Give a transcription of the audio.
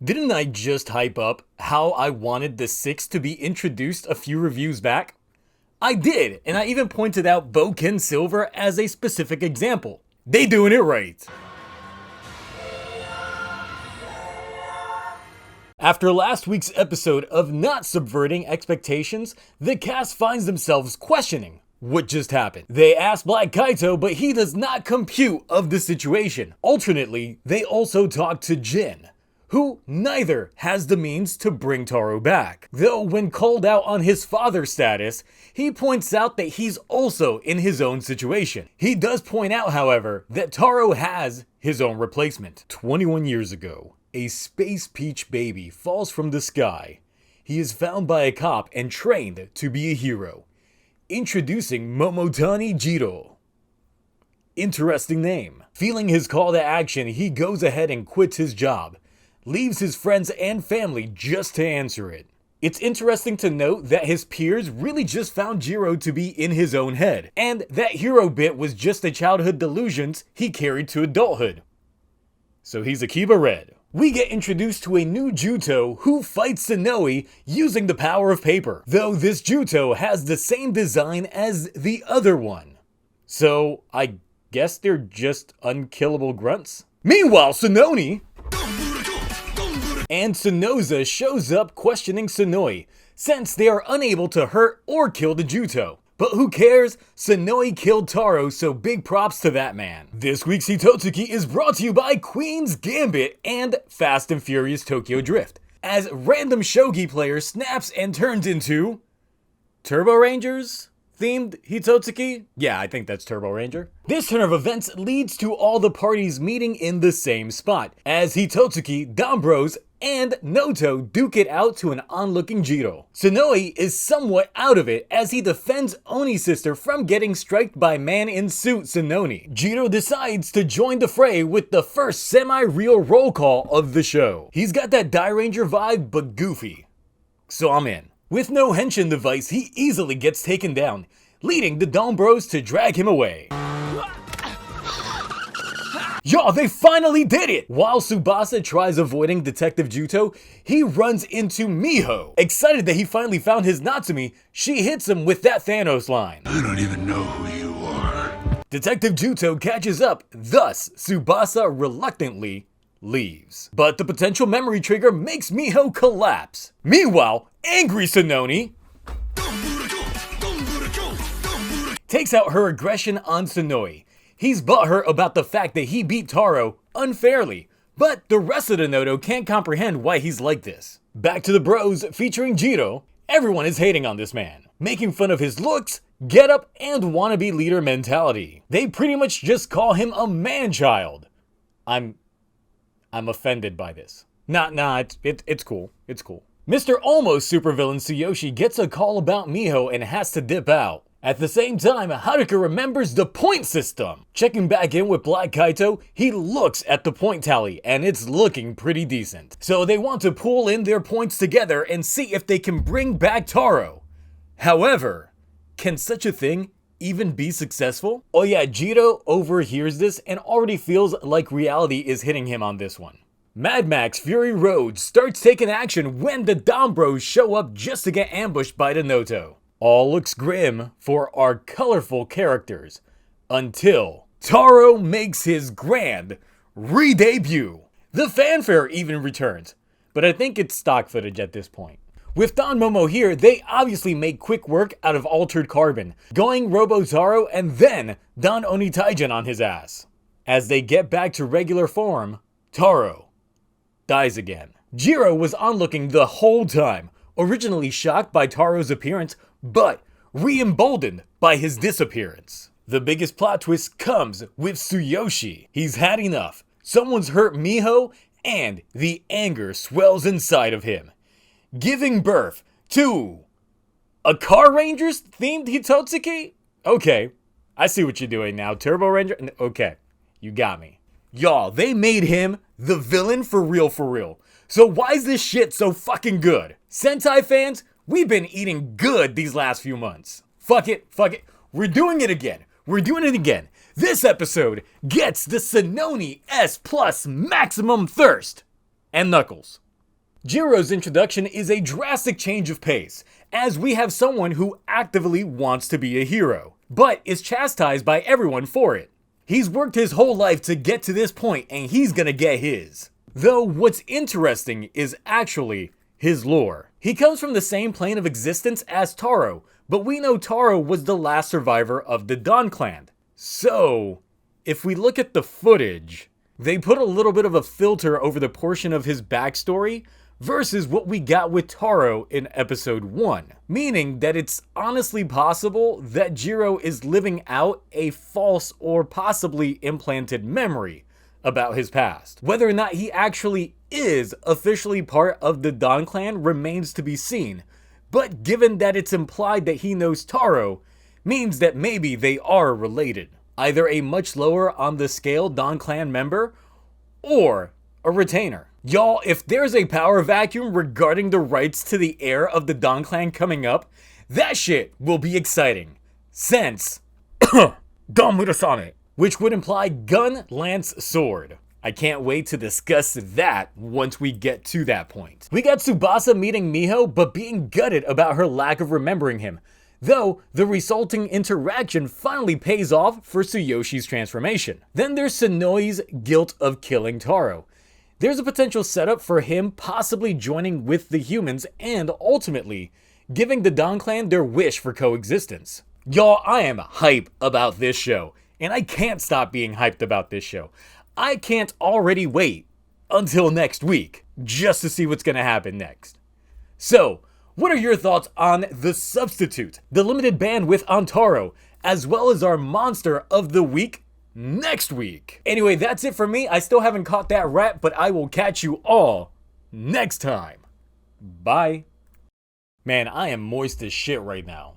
Didn't I just hype up how I wanted the 6 to be introduced a few reviews back? I did, and I even pointed out Boken Silver as a specific example. They doing it right. After last week's episode of not subverting expectations, the cast finds themselves questioning what just happened. They ask Black Kaito, but he does not compute of the situation. Alternately, they also talk to Jin, who neither has the means to bring Taro back. Though when called out on his father status, he points out that he's also in his own situation. He does point out, however, that Taro has his own replacement. 21 years ago, a space peach baby falls from the sky. He is found by a cop and trained to be a hero. Introducing Momotani Jirou. Interesting name. Feeling his call to action, he goes ahead and quits his job, leaves his friends and family just to answer it. It's interesting to note that his peers really just found Jirou to be in his own head, and that hero bit was just the childhood delusions he carried to adulthood. So he's Akiba Red. We get introduced to a new Juuto who fights Sonoi using the power of paper, though this Juuto has the same design as the other one. So I guess they're just unkillable grunts? Meanwhile, Sononi and Sonoza shows up questioning Sonoi, since they are unable to hurt or kill the Juuto. But who cares? Sonoi killed Taro, so big props to that man. This week's Hitotsuki is brought to you by Queen's Gambit and Fast and Furious Tokyo Drift, as random shogi player snaps and turns into Turbo Rangers themed Hitotsuki? Yeah, I think that's Turbo Ranger. This turn of events leads to all the parties meeting in the same spot, as Hitotsuki, DonBros, and Noto duke it out to an onlooking Jirou. Sonoi is somewhat out of it as he defends Oni's sister from getting striked by man in suit Sononi. Jirou decides to join the fray with the first semi-real roll call of the show. He's got that Die Ranger vibe, but goofy. So I'm in. With no henshin device, he easily gets taken down, leading the DonBros to drag him away. Y'all, they finally did it! While Tsubasa tries avoiding Detective Juuto, he runs into Miho. Excited that he finally found his Natsumi, she hits him with that Thanos line. I don't even know who you are. Detective Juuto catches up, thus Tsubasa reluctantly leaves. But the potential memory trigger makes Miho collapse. Meanwhile, angry Sononi takes out her aggression on Sonoi. He's butthurt about the fact that he beat Taro unfairly, but the rest of the Noto can't comprehend why he's like this. Back to the bros featuring Jirou. Everyone is hating on this man, making fun of his looks, getup, and wannabe leader mentality. They pretty much just call him a man-child. I'm offended by this. Nah, it's cool. It's cool. Mr. Almost supervillain Tsuyoshi gets a call about Miho and has to dip out. At the same time, Haruka remembers the point system. Checking back in with Black Kaito, he looks at the point tally and it's looking pretty decent. So they want to pool in their points together and see if they can bring back Taro. However, can such a thing even be successful? Oh yeah, Jirou overhears this and already feels like reality is hitting him on this one. Mad Max Fury Road starts taking action when the DonBros show up just to get ambushed by the Noto. All looks grim for our colorful characters, until Taro makes his grand re-debut. The fanfare even returns, but I think it's stock footage at this point. With DonMomo here, they obviously make quick work out of Altered Carbon, going Robo Taro and then Don Oni Taijin on his ass. As they get back to regular form, Taro dies again. Jirou was onlooking the whole time, originally shocked by Taro's appearance, but re-emboldened by his disappearance. The biggest plot twist comes with Tsuyoshi. He's had enough. Someone's hurt Miho, and the anger swells inside of him, giving birth to a Car Rangers themed Hitotsuki? Okay, I see what you're doing now. Turbo Ranger? Okay, you got me. Y'all, they made him the villain for real. So why is this shit so fucking good? Sentai fans, we've been eating good these last few months. Fuck it. We're doing it again. This episode gets the Sononi S+ maximum thirst. And Knuckles. Jirou's introduction is a drastic change of pace, as we have someone who actively wants to be a hero, but is chastised by everyone for it. He's worked his whole life to get to this point, and he's gonna get his. Though what's interesting is actually his lore. He comes from the same plane of existence as Taro, but we know Taro was the last survivor of the Don clan. So, if we look at the footage, they put a little bit of a filter over the portion of his backstory versus what we got with Taro in episode 1. Meaning that it's honestly possible that Jirou is living out a false or possibly implanted memory about his past. Whether or not he actually is officially part of the Don clan remains to be seen, but given that it's implied that he knows Taro, means that maybe they are related. Either a much lower on the scale Don clan member, or a retainer. Y'all, if there's a power vacuum regarding the rights to the heir of the Don clan coming up, that shit will be exciting. Since DonMomo, which would imply gun, lance, sword. I can't wait to discuss that once we get to that point. We got Tsubasa meeting Miho, but being gutted about her lack of remembering him. Though, the resulting interaction finally pays off for Tsuyoshi's transformation. Then there's Sonoi's guilt of killing Taro. There's a potential setup for him possibly joining with the humans and ultimately giving the Don clan their wish for coexistence. Y'all, I am hype about this show, and I can't stop being hyped about this show. I can't already wait until next week just to see what's gonna happen next. So, what are your thoughts on The Substitute, the limited bandwidth on Taro, as well as our monster of the week next week? Anyway, that's it for me. I still haven't caught that rat, but I will catch you all next time. Bye. Man, I am moist as shit right now.